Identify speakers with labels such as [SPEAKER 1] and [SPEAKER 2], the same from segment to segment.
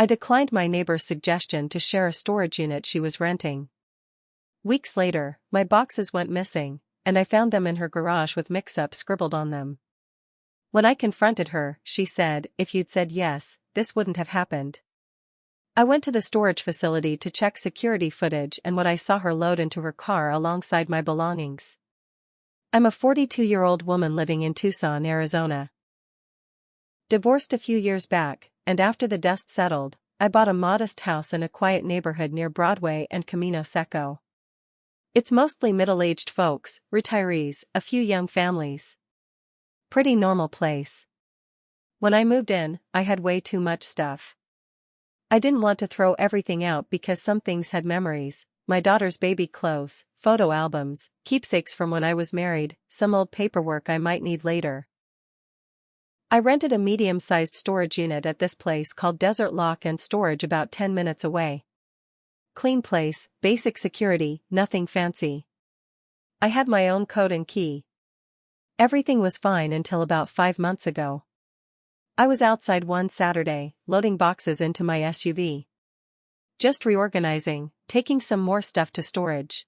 [SPEAKER 1] I declined my neighbor's suggestion to share a storage unit she was renting. Weeks later, my boxes went missing, and I found them in her garage with mix-up scribbled on them. When I confronted her, she said, "If you'd said yes, this wouldn't have happened." I went to the storage facility to check security footage and what I saw her load into her car alongside my belongings. I'm a 42-year-old woman living in Tucson, Arizona. Divorced a few years back, and after the dust settled, I bought a modest house in a quiet neighborhood near Broadway and Camino Seco. It's mostly middle-aged folks, retirees, a few young families. Pretty normal place. When I moved in, I had way too much stuff. I didn't want to throw everything out because some things had memories: my daughter's baby clothes, photo albums, keepsakes from when I was married, some old paperwork I might need later. I rented a medium-sized storage unit at this place called Desert Lock and Storage about 10 minutes away. Clean place, basic security, nothing fancy. I had my own code and key. Everything was fine until about 5 months ago. I was outside one Saturday, loading boxes into my SUV. Just reorganizing, taking some more stuff to storage.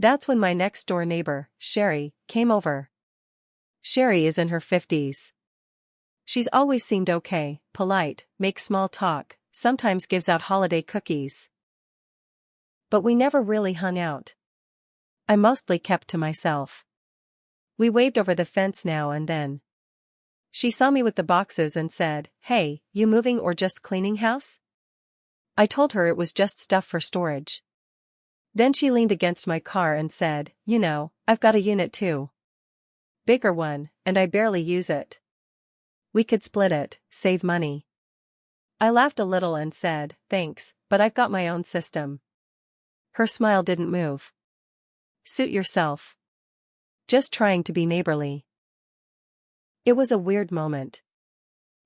[SPEAKER 1] That's when my next-door neighbor, Sherry, came over. Sherry is in her 50s. She's always seemed okay, polite, makes small talk, sometimes gives out holiday cookies. But we never really hung out. I mostly kept to myself. We waved over the fence now and then. She saw me with the boxes and said, "Hey, you moving or just cleaning house?" I told her it was just stuff for storage. Then she leaned against my car and said, "You know, I've got a unit too. Bigger one, and I barely use it. We could split it, save money." I laughed a little and said, "Thanks, but I've got my own system." Her smile didn't move. "Suit yourself. Just trying to be neighborly." It was a weird moment.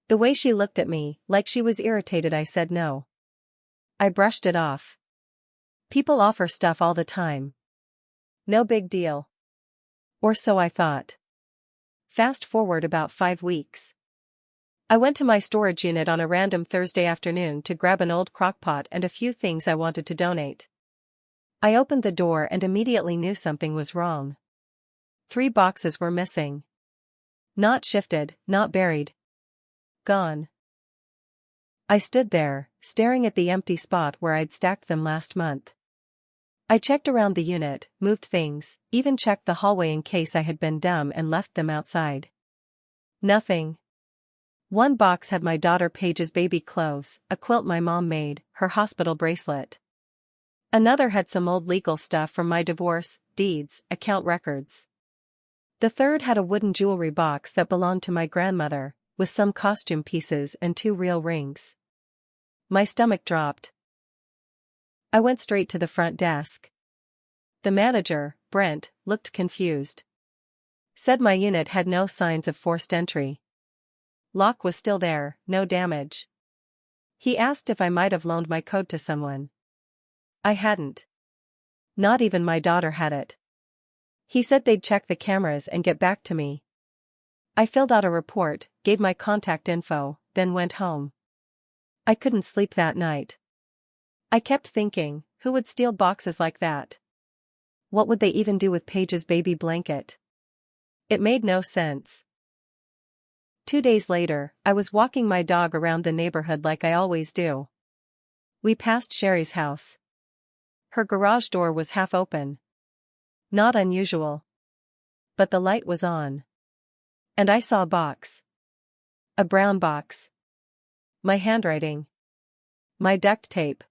[SPEAKER 1] The way she looked at me, like she was irritated I said no. I brushed it off. People offer stuff all the time. No big deal. Or so I thought. Fast forward about 5 weeks. I went to my storage unit on a random Thursday afternoon to grab an old crockpot and a few things I wanted to donate. I opened the door and immediately knew something was wrong. 3 boxes were missing. Not shifted, not buried. Gone. I stood there, staring at the empty spot where I'd stacked them last month. I checked around the unit, moved things, even checked the hallway in case I had been dumb and left them outside. Nothing. One box had my daughter Paige's baby clothes, a quilt my mom made, her hospital bracelet. Another had some old legal stuff from my divorce, deeds, account records. The third had a wooden jewelry box that belonged to my grandmother, with some costume pieces and 2 real rings. My stomach dropped. I went straight to the front desk. The manager, Brent, looked confused. Said my unit had no signs of forced entry. Lock was still there, no damage. He asked if I might have loaned my code to someone. I hadn't. Not even my daughter had it. He said they'd check the cameras and get back to me. I filled out a report, gave my contact info, then went home. I couldn't sleep that night. I kept thinking, who would steal boxes like that? What would they even do with Paige's baby blanket? It made no sense. 2 days later, I was walking my dog around the neighborhood like I always do. We passed Sherry's house. Her garage door was half open. Not unusual. But the light was on. And I saw a box. A brown box. My handwriting. My duct tape.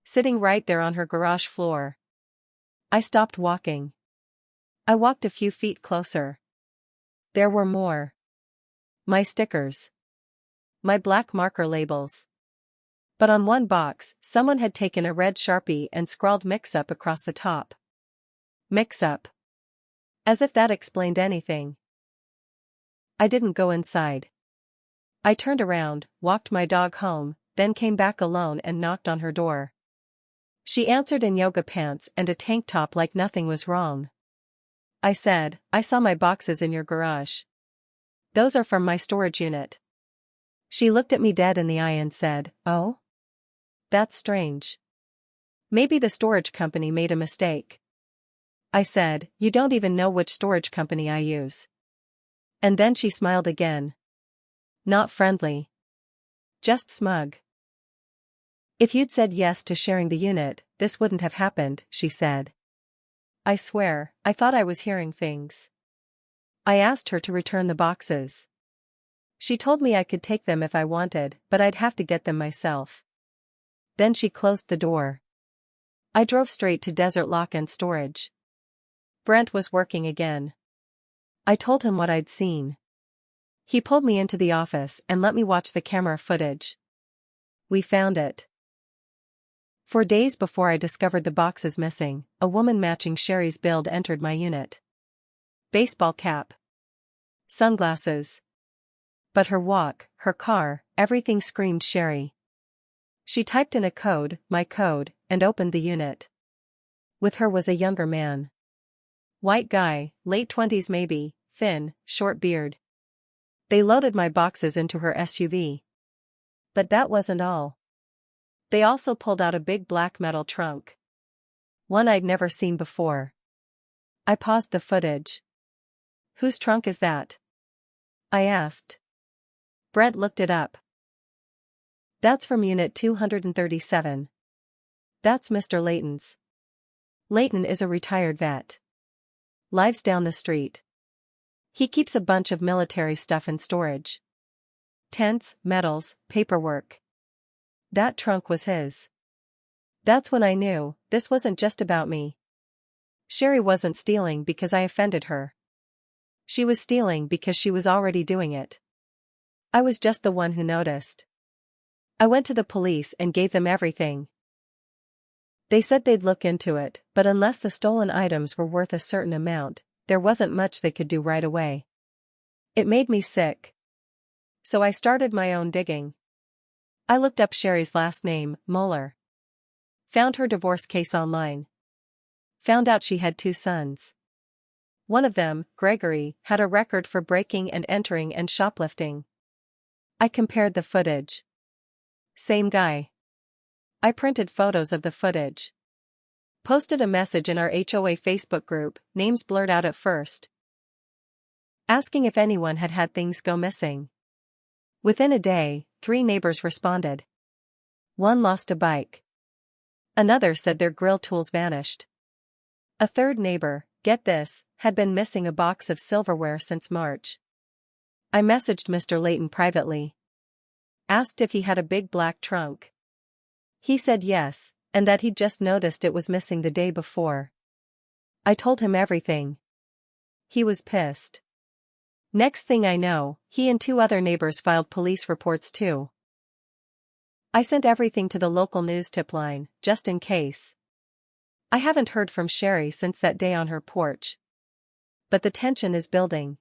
[SPEAKER 1] Sitting right there on her garage floor. I stopped walking. I walked a few feet closer. There were more. My stickers. My black marker labels. But on one box, someone had taken a red Sharpie and scrawled mix-up across the top. Mix-up. As if that explained anything. I didn't go inside. I turned around, walked my dog home, then came back alone and knocked on her door. She answered in yoga pants and a tank top like nothing was wrong. I said, "I saw my boxes in your garage. Those are from my storage unit." She looked at me dead in the eye and said, "Oh? That's strange. Maybe the storage company made a mistake." I said, "You don't even know which storage company I use." And then she smiled again. Not friendly. Just smug. "If you'd said yes to sharing the unit, this wouldn't have happened," she said. I swear, I thought I was hearing things. I asked her to return the boxes. She told me I could take them if I wanted, but I'd have to get them myself. Then she closed the door. I drove straight to Desert Lock and Storage. Brent was working again. I told him what I'd seen. He pulled me into the office and let me watch the camera footage. We found it. For days before I discovered the boxes missing, a woman matching Sherry's build entered my unit. Baseball cap. Sunglasses. But her walk, her car, everything screamed Sherry. She typed in a code, my code, and opened the unit. With her was a younger man. White guy, late 20s maybe, thin, short beard. They loaded my boxes into her SUV. But that wasn't all. They also pulled out a big black metal trunk. One I'd never seen before. I paused the footage. "Whose trunk is that?" I asked. Brent looked it up. "That's from Unit 237. That's Mr. Layton's. Layton is a retired vet. Lives down the street. He keeps a bunch of military stuff in storage. Tents, medals, paperwork. That trunk was his." That's when I knew, this wasn't just about me. Sherry wasn't stealing because I offended her. She was stealing because she was already doing it. I was just the one who noticed. I went to the police and gave them everything. They said they'd look into it, but unless the stolen items were worth a certain amount, there wasn't much they could do right away. It made me sick. So I started my own digging. I looked up Sherry's last name, Mueller. Found her divorce case online. Found out she had 2 sons. One of them, Gregory, had a record for breaking and entering and shoplifting. I compared the footage. Same guy. I printed photos of the footage. Posted a message in our HOA Facebook group, names blurred out at first, asking if anyone had had things go missing. Within a day, 3 neighbors responded. One lost a bike. Another said their grill tools vanished. A third neighbor, get this, had been missing a box of silverware since March. I messaged Mr. Layton privately. Asked if he had a big black trunk. He said yes, and that he'd just noticed it was missing the day before. I told him everything. He was pissed. Next thing I know, he and 2 other neighbors filed police reports too. I sent everything to the local news tip line, just in case. I haven't heard from Sherry since that day on her porch. But the tension is building.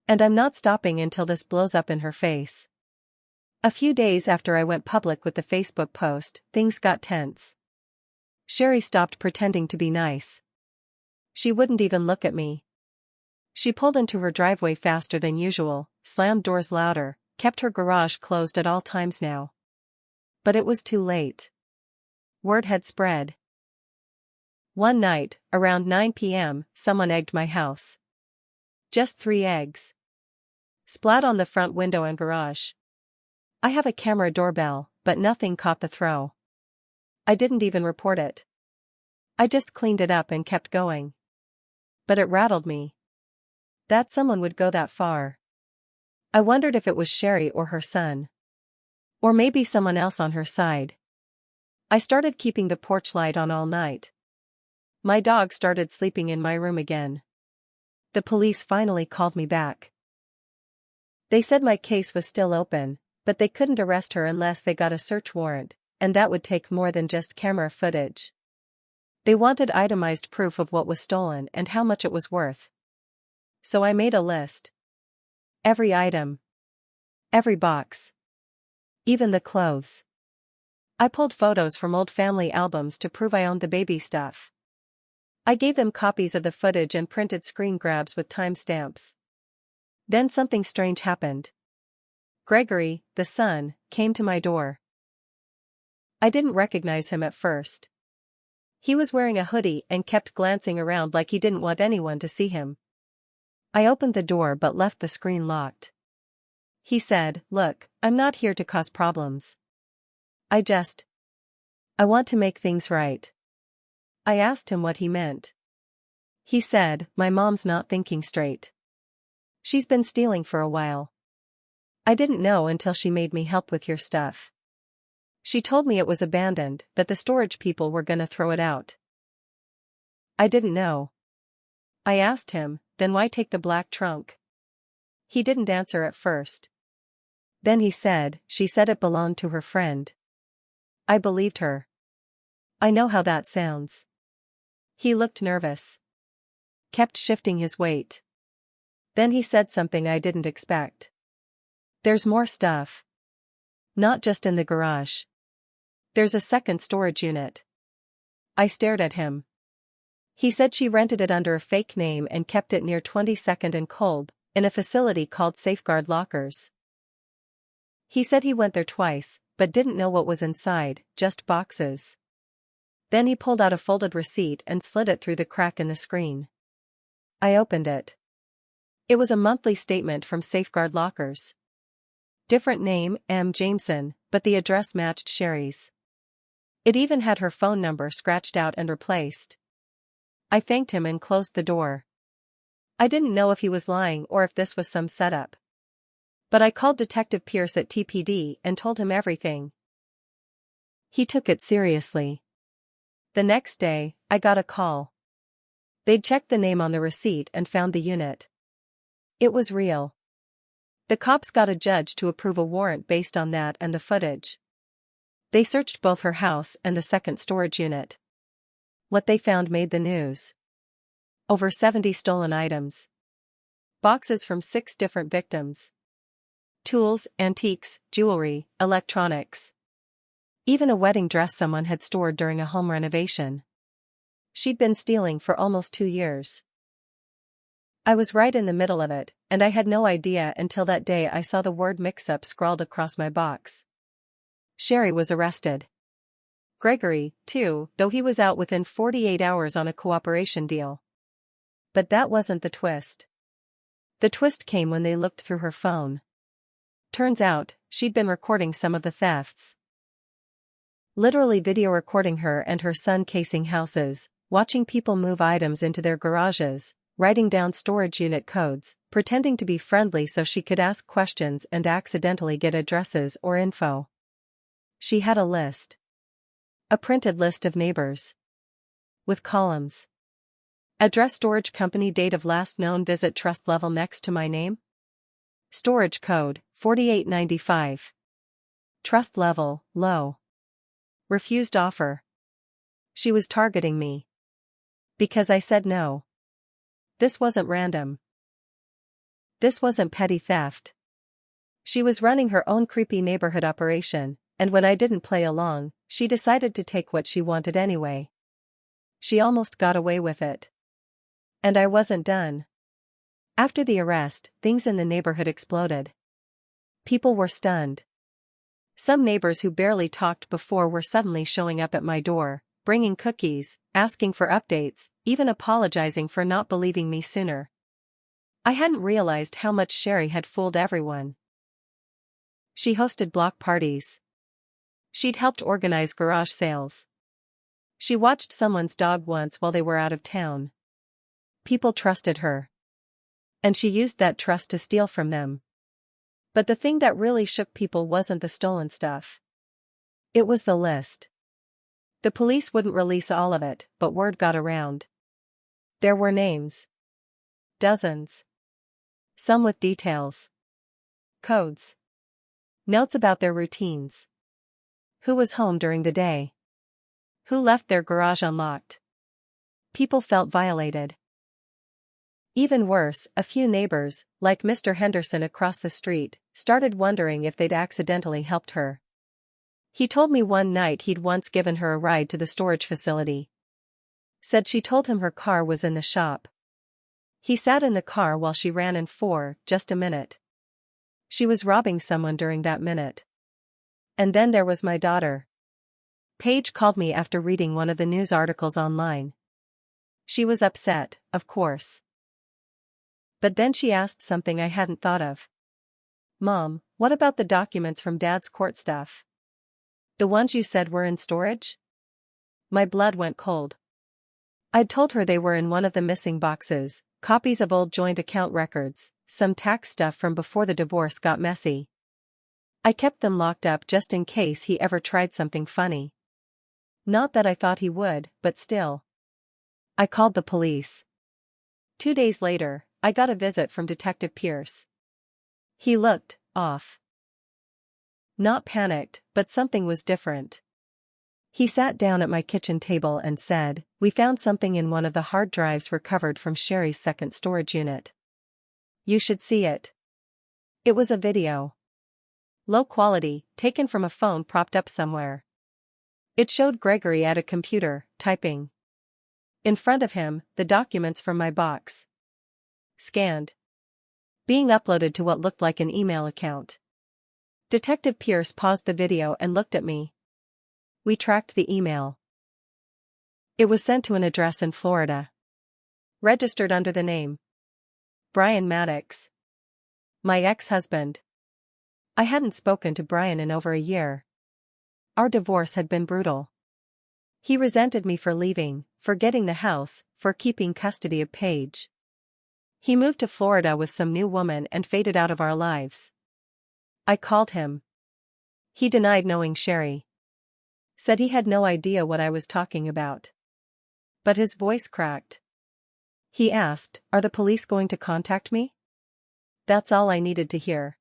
[SPEAKER 1] And I'm not stopping until this blows up in her face. A few days after I went public with the Facebook post, things got tense. Sherry stopped pretending to be nice. She wouldn't even look at me. She pulled into her driveway faster than usual, slammed doors louder, kept her garage closed at all times now. But it was too late. Word had spread. One night, around 9 p.m., someone egged my house. Just 3 eggs. Splat on the front window and garage. I have a camera doorbell, but nothing caught the throw. I didn't even report it. I just cleaned it up and kept going. But it rattled me. That someone would go that far. I wondered if it was Sherry or her son. Or maybe someone else on her side. I started keeping the porch light on all night. My dog started sleeping in my room again. The police finally called me back. They said my case was still open, but they couldn't arrest her unless they got a search warrant, and that would take more than just camera footage. They wanted itemized proof of what was stolen and how much it was worth. So I made a list. Every item. Every box. Even the clothes. I pulled photos from old family albums to prove I owned the baby stuff. I gave them copies of the footage and printed screen grabs with timestamps. Then something strange happened. Gregory, the son, came to my door. I didn't recognize him at first. He was wearing a hoodie and kept glancing around like he didn't want anyone to see him. I opened the door but left the screen locked. He said, "Look, I'm not here to cause problems. I want to make things right." I asked him what he meant. He said, "My mom's not thinking straight. She's been stealing for a while. I didn't know until she made me help with your stuff. She told me it was abandoned, that the storage people were gonna throw it out. I didn't know." I asked him, "Then why take the black trunk?" He didn't answer at first. Then he said, "She said it belonged to her friend." I believed her. I know how that sounds. He looked nervous. Kept shifting his weight. Then he said something I didn't expect. "There's more stuff. Not just in the garage. There's a second storage unit." I stared at him. He said she rented it under a fake name and kept it near 22nd and Kolb, in a facility called Safeguard Lockers. He said he went there twice, but didn't know what was inside, just boxes. Then he pulled out a folded receipt and slid it through the crack in the screen. I opened it. It was a monthly statement from Safeguard Lockers. Different name, M. Jameson, but the address matched Sherry's. It even had her phone number scratched out and replaced. I thanked him and closed the door. I didn't know if he was lying or if this was some setup. But I called Detective Pierce at TPD and told him everything. He took it seriously. The next day, I got a call. They'd checked the name on the receipt and found the unit. It was real. The cops got a judge to approve a warrant based on that and the footage. They searched both her house and the second storage unit. What they found made the news. Over 70 stolen items. Boxes from 6 different victims. Tools, antiques, jewelry, electronics. Even a wedding dress someone had stored during a home renovation. She'd been stealing for almost 2 years. I was right in the middle of it, and I had no idea until that day I saw the word mix-up scrawled across my box. Sherry was arrested. Gregory, too, though he was out within 48 hours on a cooperation deal. But that wasn't the twist. The twist came when they looked through her phone. Turns out, she'd been recording some of the thefts. Literally video recording her and her son casing houses, watching people move items into their garages, writing down storage unit codes, pretending to be friendly so she could ask questions and accidentally get addresses or info. She had a list. A printed list of neighbors. With columns. Address, storage company, date of last known visit, trust level next to my name. Storage code, 4895. Trust level, low. Refused offer. She was targeting me. Because I said no. This wasn't random. This wasn't petty theft. She was running her own creepy neighborhood operation, and when I didn't play along, she decided to take what she wanted anyway. She almost got away with it. And I wasn't done. After the arrest, things in the neighborhood exploded. People were stunned. Some neighbors who barely talked before were suddenly showing up at my door, bringing cookies, asking for updates, even apologizing for not believing me sooner. I hadn't realized how much Sherry had fooled everyone. She hosted block parties. She'd helped organize garage sales. She watched someone's dog once while they were out of town. People trusted her. And she used that trust to steal from them. But the thing that really shook people wasn't the stolen stuff. It was the list. The police wouldn't release all of it, but word got around. There were names. Dozens. Some with details. Codes. Notes about their routines. Who was home during the day? Who left their garage unlocked? People felt violated. Even worse, a few neighbors, like Mr. Henderson across the street, started wondering if they'd accidentally helped her. He told me one night he'd once given her a ride to the storage facility. Said she told him her car was in the shop. He sat in the car while she ran in for just a minute. She was robbing someone during that minute. And then there was my daughter. Paige called me after reading one of the news articles online. She was upset, of course. But then she asked something I hadn't thought of. Mom, what about the documents from Dad's court stuff? The ones you said were in storage? My blood went cold. I'd told her they were in one of the missing boxes, copies of old joint account records, some tax stuff from before the divorce got messy. I kept them locked up just in case he ever tried something funny. Not that I thought he would, but still. I called the police. 2 days later, I got a visit from Detective Pierce. He looked off. Not panicked, but something was different. He sat down at my kitchen table and said, "We found something in one of the hard drives recovered from Sherry's second storage unit. You should see it." It was a video. Low quality, taken from a phone propped up somewhere. It showed Gregory at a computer, typing. In front of him, the documents from my box. Scanned. Being uploaded to what looked like an email account. Detective Pierce paused the video and looked at me. We tracked the email. It was sent to an address in Florida. Registered under the name Brian Maddox. My ex-husband. I hadn't spoken to Brian in over a year. Our divorce had been brutal. He resented me for leaving, for getting the house, for keeping custody of Paige. He moved to Florida with some new woman and faded out of our lives. I called him. He denied knowing Sherry. Said he had no idea what I was talking about. But his voice cracked. He asked, "Are the police going to contact me?" That's all I needed to hear.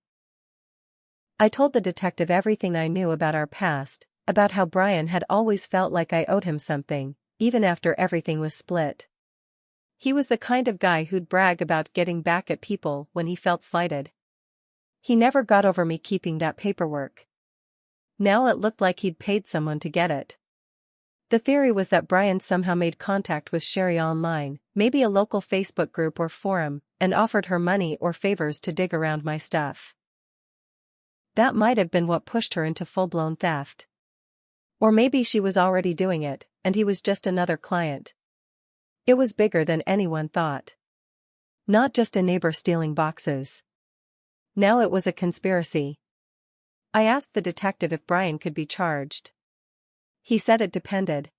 [SPEAKER 1] I told the detective everything I knew about our past, about how Brian had always felt like I owed him something, even after everything was split. He was the kind of guy who'd brag about getting back at people when he felt slighted. He never got over me keeping that paperwork. Now it looked like he'd paid someone to get it. The theory was that Brian somehow made contact with Sherry online, maybe a local Facebook group or forum, and offered her money or favors to dig around my stuff. That might have been what pushed her into full-blown theft. Or maybe she was already doing it, and he was just another client. It was bigger than anyone thought. Not just a neighbor stealing boxes. Now it was a conspiracy. I asked the detective if Brian could be charged. He said it depended.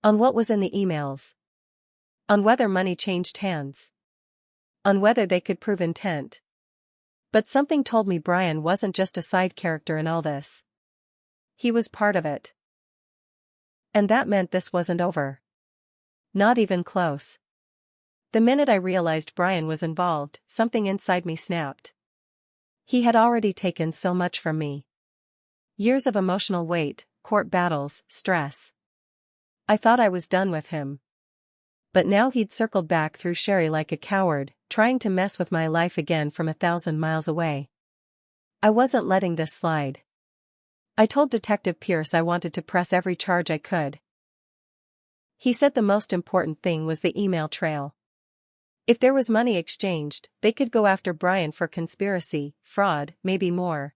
[SPEAKER 1] On what was in the emails. On whether money changed hands. On whether they could prove intent. But something told me Brian wasn't just a side character in all this. He was part of it. And that meant this wasn't over. Not even close. The minute I realized Brian was involved, something inside me snapped. He had already taken so much from me. Years of emotional weight, court battles, stress. I thought I was done with him. But now he'd circled back through Sherry like a coward, trying to mess with my life again from 1,000 miles away. I wasn't letting this slide. I told Detective Pierce I wanted to press every charge I could. He said the most important thing was the email trail. If there was money exchanged, they could go after Brian for conspiracy, fraud, maybe more.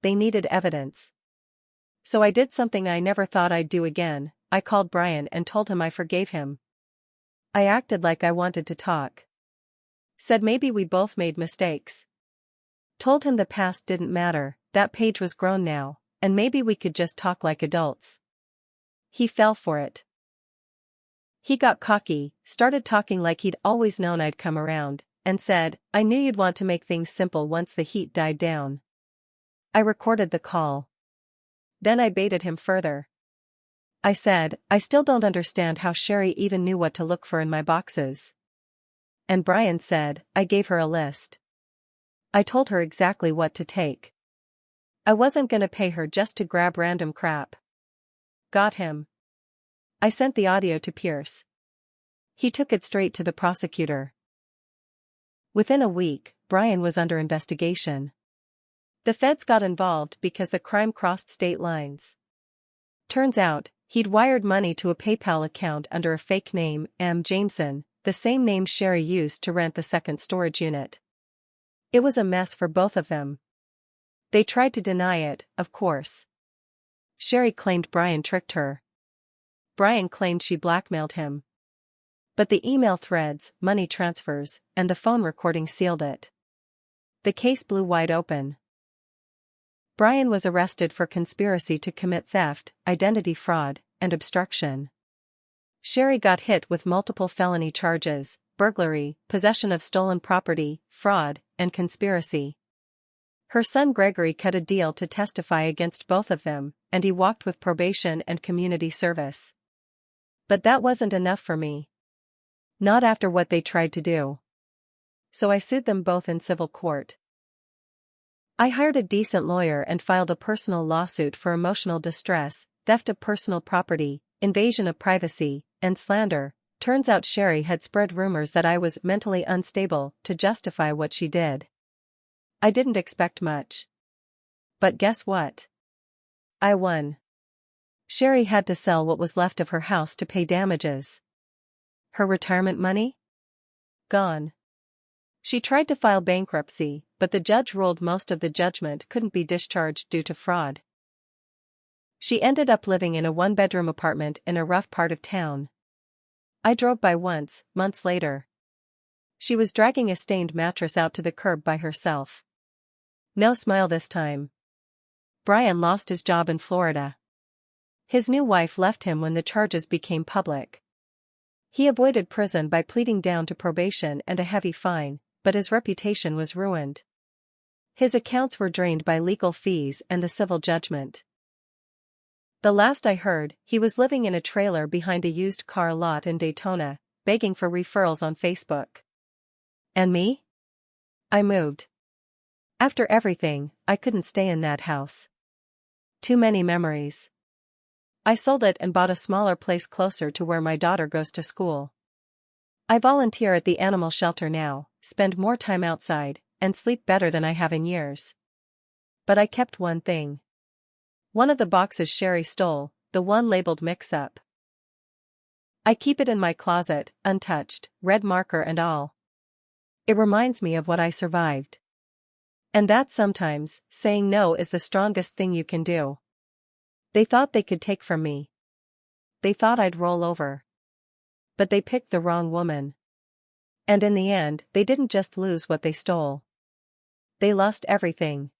[SPEAKER 1] They needed evidence. So I did something I never thought I'd do again. I called Brian and told him I forgave him. I acted like I wanted to talk. Said maybe we both made mistakes. Told him the past didn't matter, that Paige was grown now, and maybe we could just talk like adults. He fell for it. He got cocky, started talking like he'd always known I'd come around, and said, "I knew you'd want to make things simple once the heat died down." I recorded the call. Then I baited him further. I said, "I still don't understand how Sherry even knew what to look for in my boxes." And Brian said, "I gave her a list. I told her exactly what to take. I wasn't gonna pay her just to grab random crap." Got him. I sent the audio to Pierce. He took it straight to the prosecutor. Within a week, Brian was under investigation. The feds got involved because the crime crossed state lines. Turns out, he'd wired money to a PayPal account under a fake name, M. Jameson, the same name Sherry used to rent the second storage unit. It was a mess for both of them. They tried to deny it, of course. Sherry claimed Brian tricked her. Brian claimed she blackmailed him. But the email threads, money transfers, and the phone recording sealed it. The case blew wide open. Brian was arrested for conspiracy to commit theft, identity fraud, and obstruction. Sherry got hit with multiple felony charges: burglary, possession of stolen property, fraud, and conspiracy. Her son Gregory cut a deal to testify against both of them, and he walked with probation and community service. But that wasn't enough for me. Not after what they tried to do. So I sued them both in civil court. I hired a decent lawyer and filed a personal lawsuit for emotional distress, theft of personal property, invasion of privacy, and slander. Turns out Sherry had spread rumors that I was mentally unstable to justify what she did. I didn't expect much. But guess what? I won. Sherry had to sell what was left of her house to pay damages. Her retirement money? Gone. She tried to file bankruptcy, but the judge ruled most of the judgment couldn't be discharged due to fraud. She ended up living in a one-bedroom apartment in a rough part of town. I drove by once, months later. She was dragging a stained mattress out to the curb by herself. No smile this time. Brian lost his job in Florida. His new wife left him when the charges became public. He avoided prison by pleading down to probation and a heavy fine, but his reputation was ruined. His accounts were drained by legal fees and the civil judgment. The last I heard, he was living in a trailer behind a used car lot in Daytona, begging for referrals on Facebook. And me? I moved. After everything, I couldn't stay in that house. Too many memories. I sold it and bought a smaller place closer to where my daughter goes to school. I volunteer at the animal shelter now, spend more time outside, and sleep better than I have in years. But I kept one thing. One of the boxes Sherry stole, the one labeled mix-up. I keep it in my closet, untouched, red marker and all. It reminds me of what I survived. And that sometimes, saying no is the strongest thing you can do. They thought they could take from me. They thought I'd roll over. But they picked the wrong woman. And in the end, they didn't just lose what they stole. They lost everything.